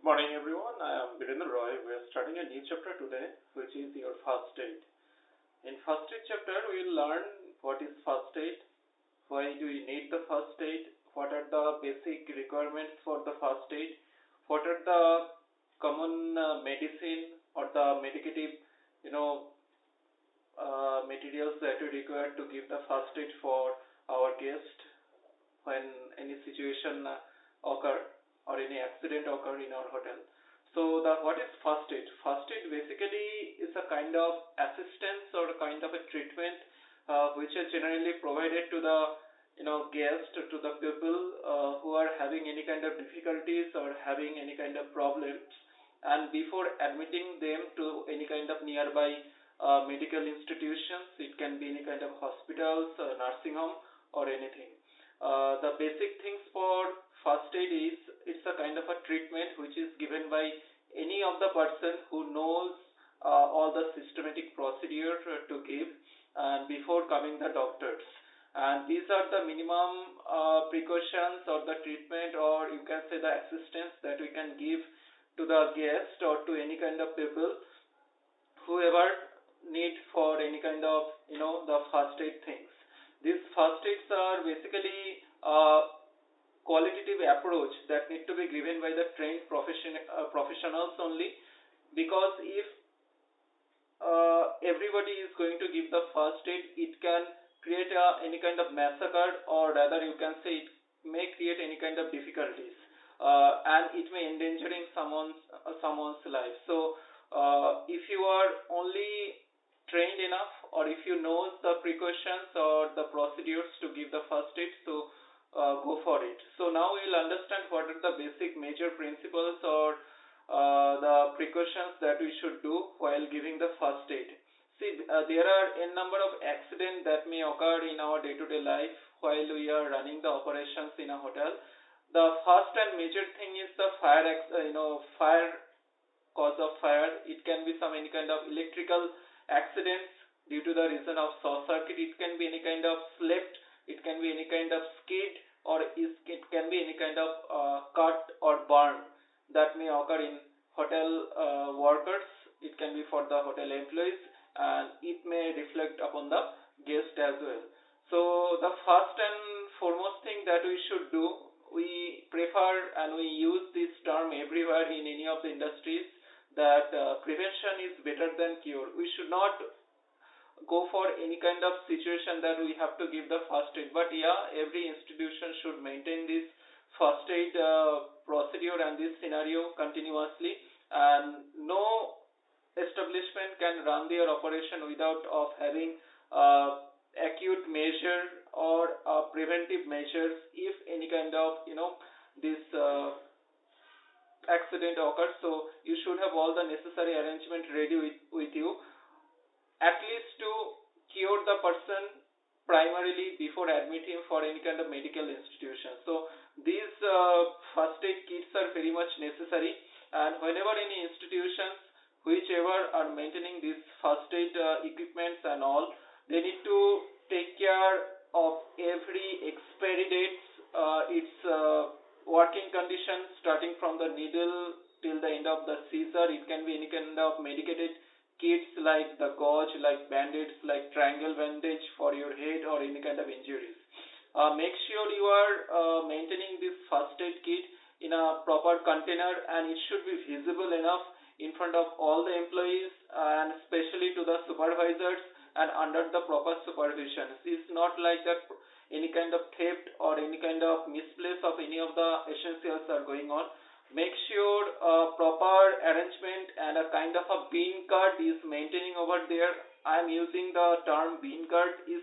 Morning everyone, I am Virendra Roy. We are starting a new chapter today, which is your first aid. In first aid chapter, we will learn what is first aid, why do we need the first aid, what are the basic requirements for the first aid, what are the common medicine or the medicative, you know, materials that we require to give the first aid for our guest when any situation occur or any accident occur in our hotel. So the what is first aid? First aid basically is a kind of assistance or a kind of a treatment which is generally provided to the guest, to the people who are having any kind of difficulties or having any kind of problems, and before admitting them to any kind of nearby medical institutions, it can be any kind of hospitals, nursing home, or anything. The basic things for first aid is it's a kind of a treatment which is given by any of the person who knows all the systematic procedure to give and before coming the doctors. And these are the minimum precautions or the treatment, or you can say the assistance that we can give to the guest or to any kind of people whoever need for any kind of the first aid things. These first aids are basically qualitative approach that need to be given by the trained professionals only, because if everybody is going to give the first aid, it can create any kind of massacre, or rather you can say it may create any kind of difficulties, and it may endangering someone's life. So if you are only trained enough, or if you know the precautions or the procedures to give the first aid, so go for it. So now we'll understand what are the basic major principles or the precautions that we should do while giving the first aid. See, there are n number of accidents that may occur in our day-to-day life while we are running the operations in a hotel. The first and major thing is the fire, cause of fire. It can be some any kind of electrical accidents due to the reason of short circuit. It can be any kind of slipped. It can be any kind of skid, or it can be any kind of cut or burn that may occur in hotel workers. It can be for the hotel employees, and it may reflect upon the guest as well. So the first and foremost thing that we should do, we prefer and we use this term everywhere in any of the industries, that prevention is better than cure. We should not go for any kind of situation that we have to give the first aid, but yeah, every institution should maintain this first aid procedure and this scenario continuously, and no establishment can run their operation without of having acute measure or preventive measures if any kind of this accident occurs. So you should have all the necessary arrangement ready with you, at least to cure the person primarily before admit him for any kind of medical institution. So these first aid kits are very much necessary, and whenever any institutions whichever are maintaining these first aid equipments and all, they need to take care of every expiry dates, its working conditions, starting from the needle till the end of the seizure. It can be any kind of medicated kits like the gauze, like band-aids, like triangle bandage for your head or any kind of injuries. Make sure you are maintaining this first aid kit in a proper container, and it should be visible enough in front of all the employees and especially to the supervisors and under the proper supervision. It's not like that any kind of theft or any kind of misplace of any of the essentials are going on. Make sure proper arrangement and a kind of a bean card is maintaining over there. I am using the term bean card is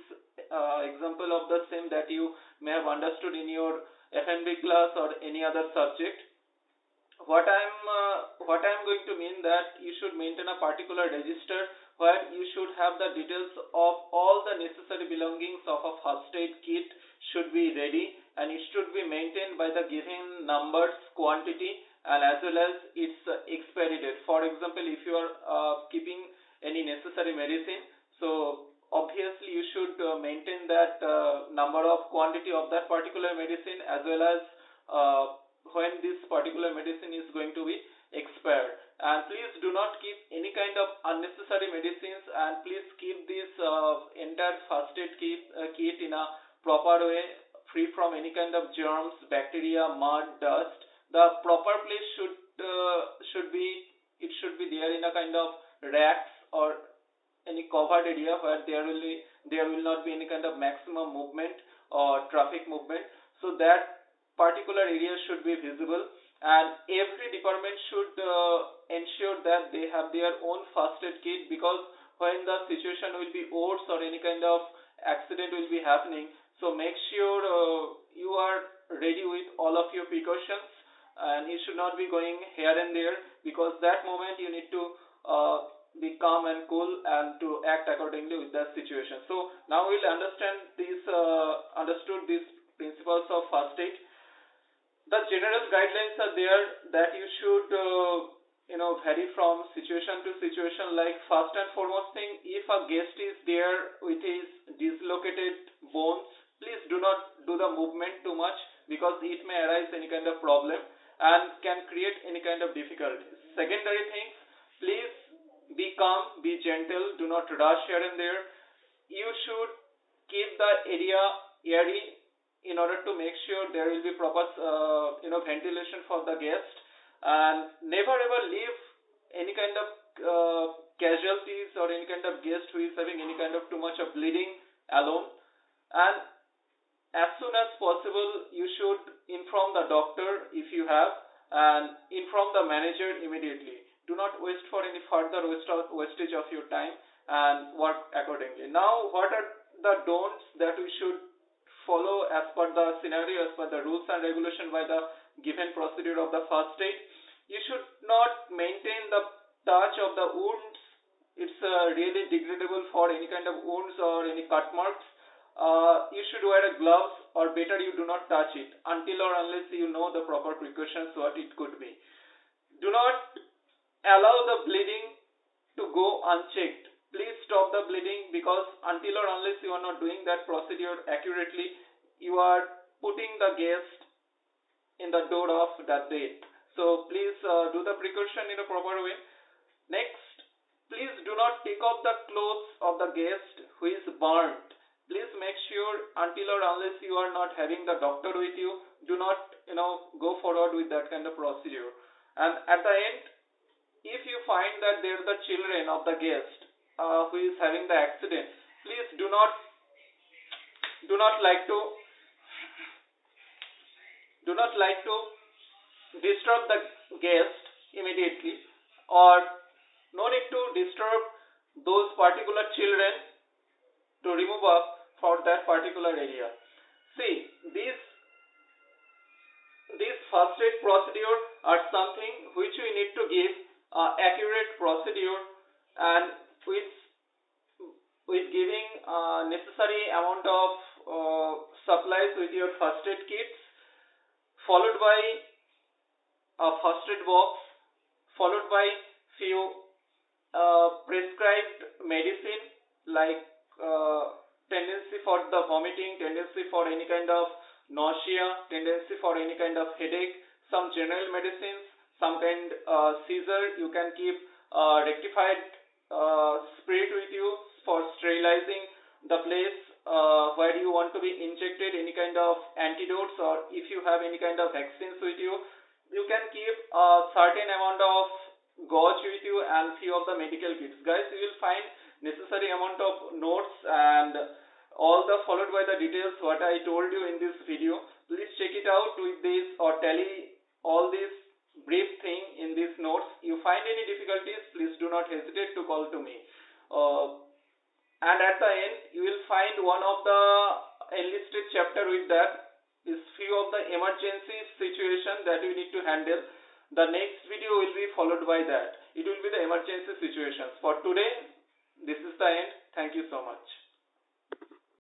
example of the same that you may have understood in your F&B class or any other subject. What I'm going to mean that you should maintain a particular register where you should have the details of all the necessary belongings of a first aid kit should be ready, and it should be maintained by the given numbers, quantity, and as well as its expiry date. For example, if you are keeping any necessary medicine, so obviously you should maintain that number of quantity of that particular medicine, as well as when this particular medicine is going to be not keep any kind of unnecessary medicines, and please keep this entire first aid kit in a proper way, free from any kind of germs, bacteria, mud, dust. The proper place should be, it should be there in a kind of racks or any covered area where there will not be any kind of maximum movement or traffic movement, so that particular area should be visible. And every department should ensure that they have their own first aid kit, because when the situation will be worse or any kind of accident will be happening, so make sure you are ready with all of your precautions, and you should not be going here and there, because that moment you need to be calm and cool and to act accordingly with that situation. So now we'll understood these principles of first aid. The general guidelines are there that you should vary from situation to situation. Like, first and foremost thing, if a guest is there with his dislocated bones, please do not do the movement too much, because it may arise any kind of problem and can create any kind of difficulties. Secondary things, please be calm, be gentle, do not rush here and there. You should keep the area airy in order to make sure there will be proper ventilation for the guest, and never ever leave any kind of casualties or any kind of guest who is having any kind of too much of bleeding alone. And as soon as possible you should inform the doctor if you have, and inform the manager immediately. Do not waste for any further wastage of your time, and work accordingly. Now, what are the don'ts that we should follow as per the scenario, as per the rules and regulation by the given procedure of the first aid? You should not maintain the touch of the wounds. It's really degradable for any kind of wounds or any cut marks. You should wear a gloves, or better you do not touch it until or unless you know the proper precautions what it could be. Do not allow the bleeding to go unchecked. Please stop the bleeding, because until or unless you are not doing that procedure accurately, you are putting the guest in the door of the death. So please do the precaution in a proper way. Next, please do not take off the clothes of the guest who is burnt. Please make sure, until or unless you are not having the doctor with you, do not go forward with that kind of procedure. And at the end, if you find that there are the children of the guest who is having the accident, please do not like to disturb the guest immediately, or no need to disturb those particular children to remove up for that particular area. See, these first aid procedure are something which we need to give accurate procedure, and with giving necessary amount of supplies with your first aid kits, followed by a first aid box, followed by few prescribed medicine, like tendency for the vomiting, tendency for any kind of nausea, tendency for any kind of headache, some general medicines, some kind seizure. You can keep rectified spirit with you for sterilizing the place where you want to be injected any kind of antidotes, or if you have any kind of vaccines with you, you can keep a certain amount of gauze with you and few of the medical kits. Guys, you will find necessary amount of notes and all the followed by the details what I told you in this video. Please check it out with this, or tally all this brief thing in these notes. You find any difficulties, please do not hesitate to call to me. And at the end, you will find one of the enlisted chapter with that is few of the emergency situation that you need to handle. The next video will be followed by that. It will be the emergency situations. For today, this is the end. Thank you so much.